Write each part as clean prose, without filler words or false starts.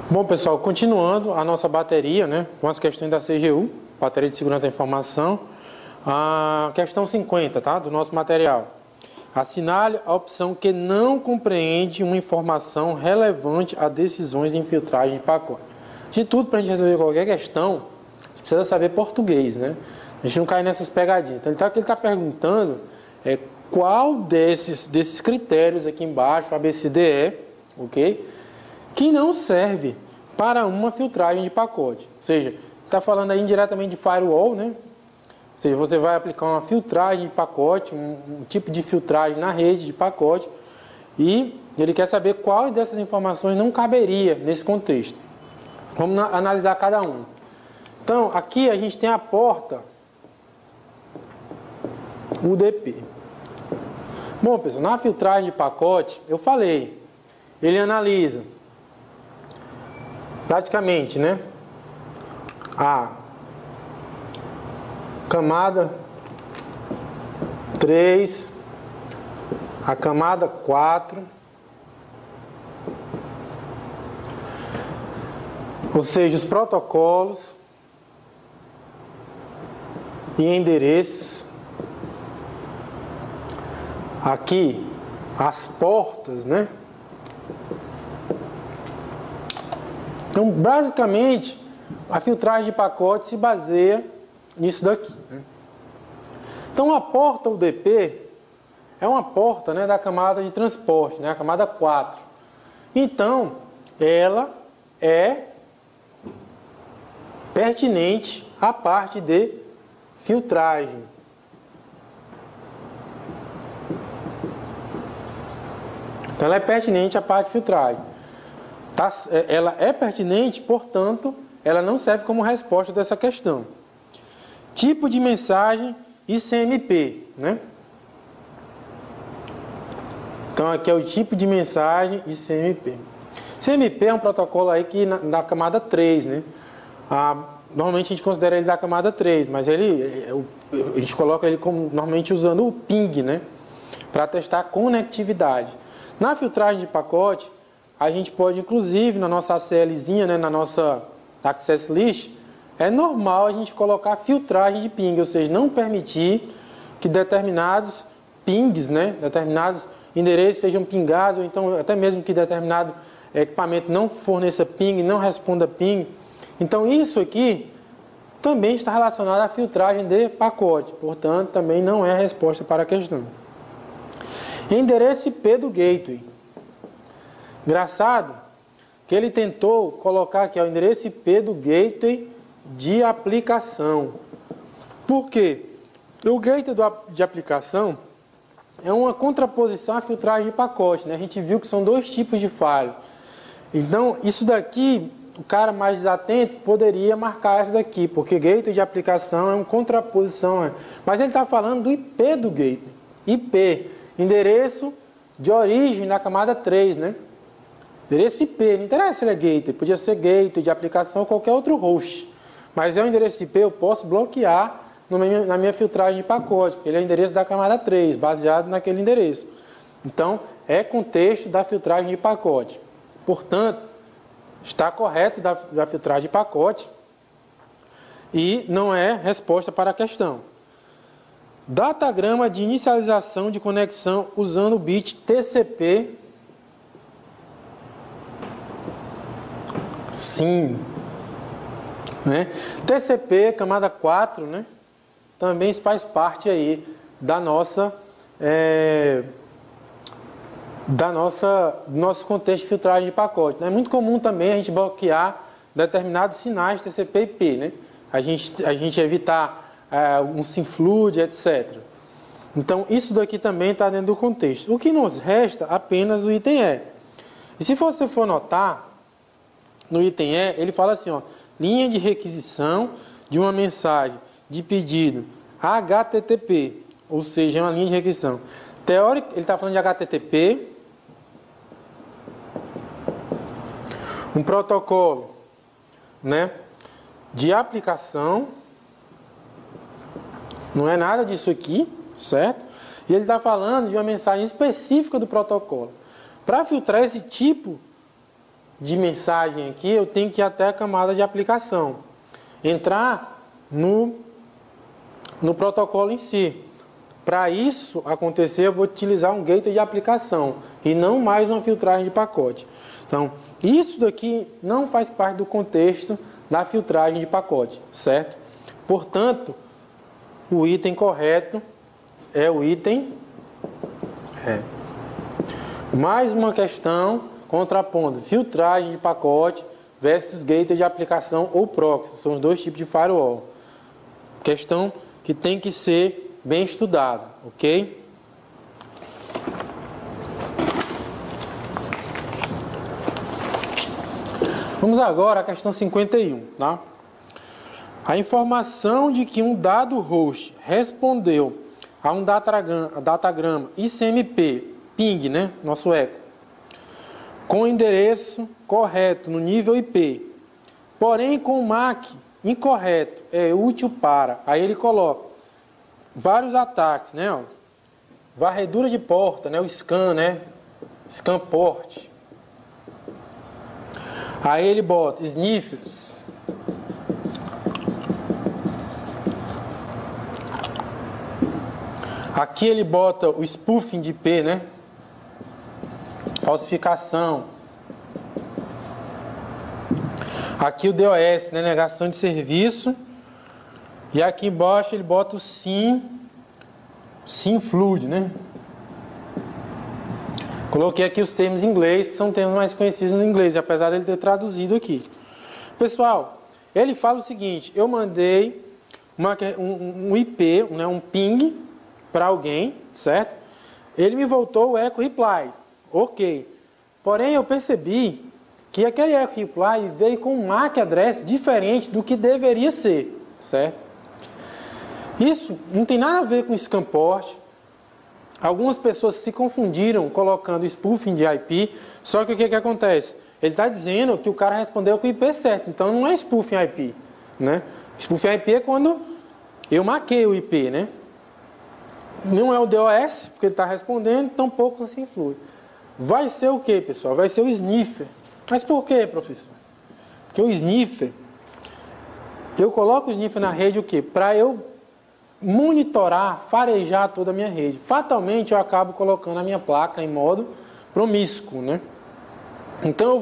Bom, pessoal, continuando a nossa bateria, né, com as questões da CGU, Bateria de Segurança da Informação, a questão 50, tá, do nosso material. Assinale a opção que não compreende uma informação relevante a decisões de infiltragem de pacote. De tudo, para a gente resolver qualquer questão, a gente precisa saber português, né? A gente não cai nessas pegadinhas. Então, ele está perguntando qual desses critérios aqui embaixo, A, B, C, D, E, ok? Que não serve para uma filtragem de pacote. Ou seja, está falando aí indiretamente de firewall, né? Ou seja, você vai aplicar uma filtragem de pacote, um tipo de filtragem na rede de pacote, e ele quer saber qual dessas informações não caberia nesse contexto. Vamos analisar cada um. Então, aqui a gente tem a porta UDP. Bom, pessoal, na filtragem de pacote, eu falei, ele analisa praticamente, né, a camada 3, a camada 4, ou seja, os protocolos e endereços. Aqui, as portas, né? Então, basicamente, a filtragem de pacote se baseia nisso daqui, né? Então, a porta UDP é uma porta, né, da camada de transporte, né, a camada 4. Então, ela é pertinente à parte de filtragem. Então, ela é pertinente à parte de filtragem. Tá? Ela é pertinente, portanto, ela não serve como resposta dessa questão. Tipo de mensagem e CMP, né? Então, aqui é o tipo de mensagem e CMP. CMP é um protocolo aí que na camada 3, né? Normalmente a gente considera ele da camada 3, mas a gente coloca ele como normalmente usando o ping, né? Para testar a conectividade. Na filtragem de pacote, a gente pode, inclusive, na nossa ACLzinha, né, na nossa Access List, é normal a gente colocar filtragem de ping, ou seja, não permitir que determinados pings, né, determinados endereços sejam pingados, ou então até mesmo que determinado equipamento não forneça ping, não responda ping. Então, isso aqui também está relacionado à filtragem de pacote, portanto, também não é a resposta para a questão. Endereço IP do gateway. Engraçado que ele tentou colocar aqui o endereço IP do gateway de aplicação. Por quê? O gateway de aplicação é uma contraposição à filtragem de pacote, né? A gente viu que são dois tipos de falha. Então, isso daqui, o cara mais desatento poderia marcar essa daqui, porque gateway de aplicação é uma contraposição. Mas ele está falando do IP do gateway. IP, endereço de origem na camada 3, né? Endereço IP, não interessa se ele é gateway, podia ser gateway de aplicação ou qualquer outro host. Mas é um endereço IP, eu posso bloquear na minha filtragem de pacote, porque ele é o endereço da camada 3, baseado naquele endereço. Então, é contexto da filtragem de pacote. Portanto, está correto da filtragem de pacote e não é resposta para a questão. Datagrama de inicialização de conexão usando o bit TCP. Sim. Né? TCP, camada 4, né? Também faz parte aí do nosso contexto de filtragem de pacote. É muito comum também a gente bloquear determinados sinais TCP e IP, né? A gente evitar um SYNFLUD, etc. Então, isso daqui também está dentro do contexto. O que nos resta apenas o item E. E se você for notar, no item E, ele fala assim, ó, linha de requisição de uma mensagem de pedido HTTP, ou seja, é uma linha de requisição. Teórico, ele está falando de HTTP, um protocolo, né, de aplicação, não é nada disso aqui, certo? E ele está falando de uma mensagem específica do protocolo. Para filtrar esse tipo de mensagem aqui, eu tenho que ir até a camada de aplicação. Entrar no protocolo em si. Para isso acontecer, eu vou utilizar um gateway de aplicação e não mais uma filtragem de pacote. Então, isso daqui não faz parte do contexto da filtragem de pacote, certo? Portanto, o item correto é o item mais uma questão contrapondo filtragem de pacote versus gateway de aplicação ou proxy. São os dois tipos de firewall. Questão que tem que ser bem estudada, ok? Vamos agora à questão 51, tá? A informação de que um dado host respondeu a um datagrama ICMP, ping, né? Nosso eco, com endereço correto no nível IP, porém com o MAC incorreto, é útil para... Aí ele coloca vários ataques, né? Ó, varredura de porta, né? O scan, né? Scan port. Aí ele bota sniffers. Aqui ele bota o spoofing de IP, né? Falsificação. Aqui o DOS, né? Negação de serviço. E aqui embaixo ele bota o SYNFLUD, né? Coloquei aqui os termos em inglês, que são termos mais conhecidos no inglês, apesar dele ter traduzido aqui. Pessoal, ele fala o seguinte: eu mandei um IP, né, um ping para alguém, certo? Ele me voltou o echo reply, ok. Porém, eu percebi que aquele echo reply veio com um MAC address diferente do que deveria ser, certo? Isso não tem nada a ver com scan port. Algumas pessoas se confundiram colocando spoofing de IP, só que o que acontece? Ele está dizendo que o cara respondeu com o IP certo, então não é spoofing IP, né? Spoofing IP é quando eu maquei o IP, né? Não é o DOS, porque ele está respondendo, tampouco assim flui. Vai ser o que, pessoal? Vai ser o sniffer. Mas por que, professor? Porque o sniffer, eu coloco o sniffer na rede o quê? Para eu monitorar, farejar toda a minha rede. Fatalmente eu acabo colocando a minha placa em modo promíscuo, né? Então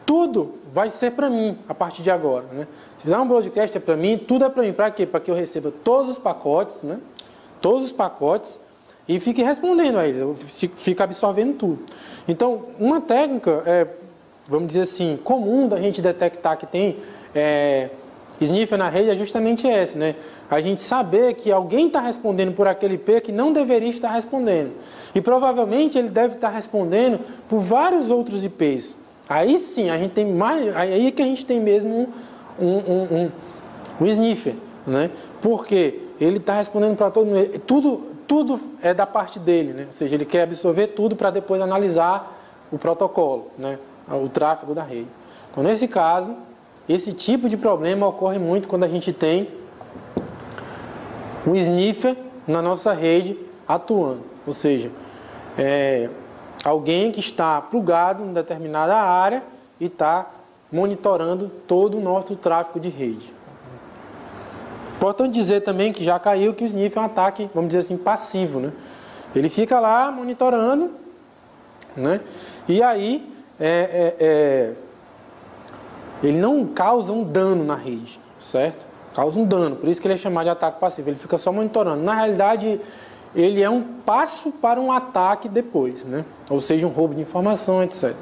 tudo vai ser para mim a partir de agora, né? Se fizer um broadcast é para mim, tudo é para mim. Para quê? Para que eu receba todos os pacotes, né? Todos os pacotes e fique respondendo a eles, eu fico absorvendo tudo. Então, uma técnica, vamos dizer assim, comum da gente detectar que tem sniffer na rede é justamente essa, né? A gente saber que alguém está respondendo por aquele IP que não deveria estar respondendo. E provavelmente ele deve estar respondendo por vários outros IPs. Aí sim, a gente tem mais. Aí que a gente tem mesmo um sniffer, né? Porque ele está respondendo para todo mundo. Tudo é da parte dele, né? Ou seja, ele quer absorver tudo para depois analisar o protocolo, né? O tráfego da rede. Então, nesse caso, esse tipo de problema ocorre muito quando a gente tem um sniffer na nossa rede atuando. Ou seja, alguém que está plugado em determinada área e está monitorando todo o nosso tráfego de rede. Importante dizer também que já caiu que o sniffer é um ataque, vamos dizer assim, passivo, né? Ele fica lá monitorando, né? E aí ele não causa um dano na rede, certo? Causa um dano, por isso que ele é chamado de ataque passivo. Ele fica só monitorando. Na realidade, ele é um passo para um ataque depois, né? Ou seja, um roubo de informação, etc.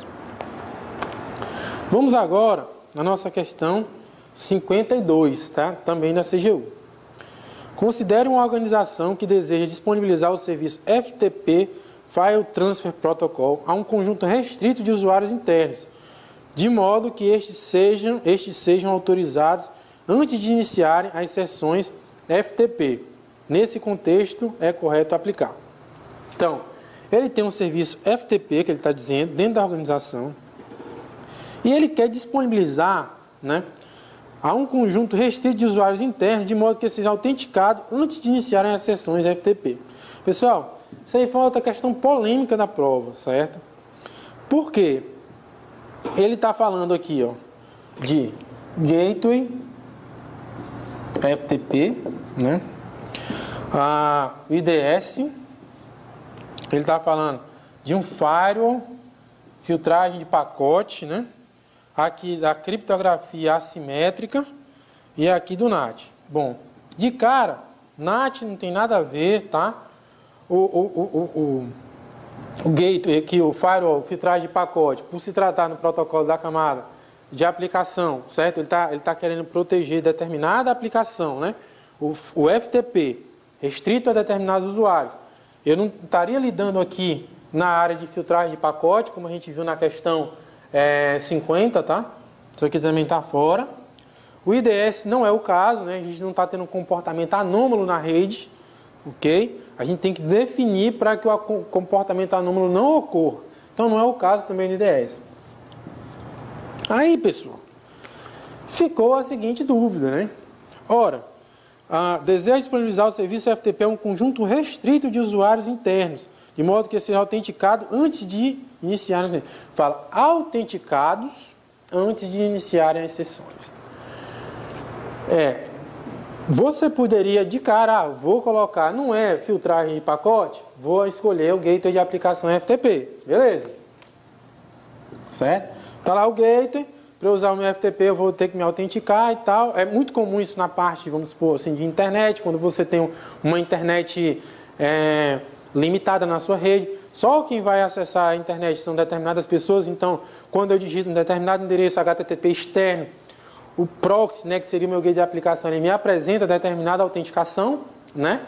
Vamos agora na nossa questão 52, tá? Também da CGU. Considere uma organização que deseja disponibilizar o serviço FTP, File Transfer Protocol, a um conjunto restrito de usuários internos, de modo que estes sejam autorizados antes de iniciarem as sessões FTP. Nesse contexto, é correto aplicar. Então, ele tem um serviço FTP, que ele está dizendo, dentro da organização, e ele quer disponibilizar, né, a um conjunto restrito de usuários internos, de modo que seja autenticado antes de iniciarem as sessões FTP. Pessoal, isso aí foi outra questão polêmica da prova, certo? Por quê? ele está falando aqui, ó, de Gateway FTP, né? O IDS, ele está falando de um firewall, filtragem de pacote, né? Aqui da criptografia assimétrica e aqui do NAT. Bom, de cara, NAT não tem nada a ver, tá? O gateway aqui, o firewall, filtragem de pacote, por se tratar no protocolo da camada de aplicação, certo? Ele tá querendo proteger determinada aplicação, né? O FTP, restrito a determinados usuários. Eu não estaria lidando aqui na área de filtragem de pacote, como a gente viu na questão 50, tá? Isso aqui também está fora. O IDS não é o caso, né? A gente não está tendo um comportamento anômalo na rede, ok? A gente tem que definir para que o comportamento anômalo não ocorra. Então não é o caso também do IDS. Aí, pessoal, ficou a seguinte dúvida, né? Ora, deseja disponibilizar o serviço FTP a um conjunto restrito de usuários internos, de modo que seja autenticado antes de iniciar. Fala, autenticados antes de iniciarem as sessões. Você poderia, de cara, vou colocar, não é filtragem de pacote, vou escolher o gateway de aplicação FTP, beleza? Certo? Está lá o gateway, para eu usar o meu FTP eu vou ter que me autenticar e tal. É muito comum isso na parte, vamos supor assim, de internet, quando você tem uma internet limitada na sua rede. Só quem vai acessar a internet são determinadas pessoas, então quando eu digito um determinado endereço HTTP externo, o proxy, né, que seria o meu gateway de aplicação, ele me apresenta determinada autenticação, né?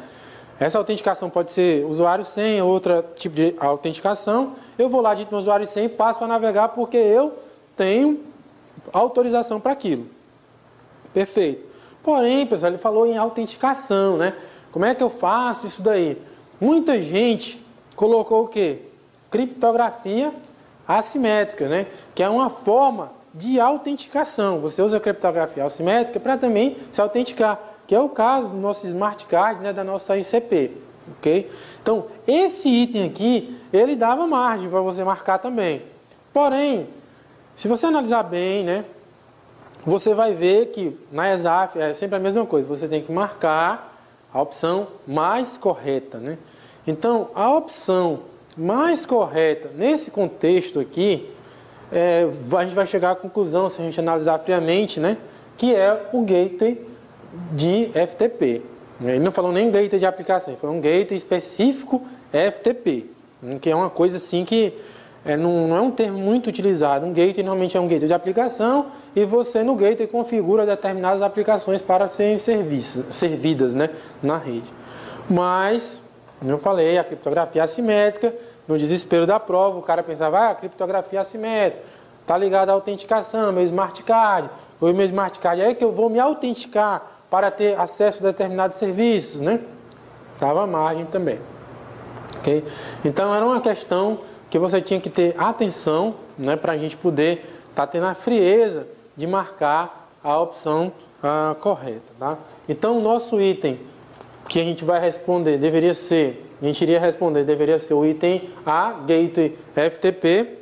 Essa autenticação pode ser usuário senha, outro tipo de autenticação. Eu vou lá, digito meu usuário senha e passo a navegar porque eu tenho autorização para aquilo. Perfeito. Porém, pessoal, ele falou em autenticação, né? Como é que eu faço isso daí? Muita gente colocou o quê? Criptografia assimétrica, né? Que é uma forma de autenticação. Você usa a criptografia assimétrica para também se autenticar, que é o caso do nosso smart card, né, da nossa ICP, ok? Então, esse item aqui, ele dava margem para você marcar também. Porém, se você analisar bem, né, você vai ver que na ESAF é sempre a mesma coisa. Você tem que marcar a opção mais correta, né? Então, a opção mais correta nesse contexto aqui, a gente vai chegar à conclusão, se a gente analisar friamente, né, que é o gateway de FTP. Ele não falou nem gateway de aplicação, foi um gateway específico FTP, que é uma coisa assim que não é um termo muito utilizado. Um gateway normalmente é um gateway de aplicação e você no gateway configura determinadas aplicações para serem servidas, né, na rede. Mas, como eu falei, a criptografia assimétrica, no desespero da prova, o cara pensava, a criptografia assimétrica, está ligada à autenticação, meu smart card, ou meu smart card, é que eu vou me autenticar para ter acesso a determinados serviços, né? Estava à margem também. Okay? Então, era uma questão que você tinha que ter atenção, né, para a gente poder estar tendo a frieza de marcar a opção correta. Tá? Então, o nosso item que a gente vai responder deveria ser o item A, Gateway FTP,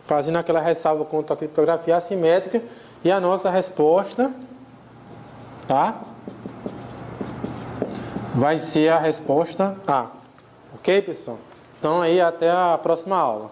fazendo aquela ressalva contra a criptografia assimétrica, e a nossa resposta, tá, vai ser a resposta A. Ok, pessoal? Então, aí até a próxima aula.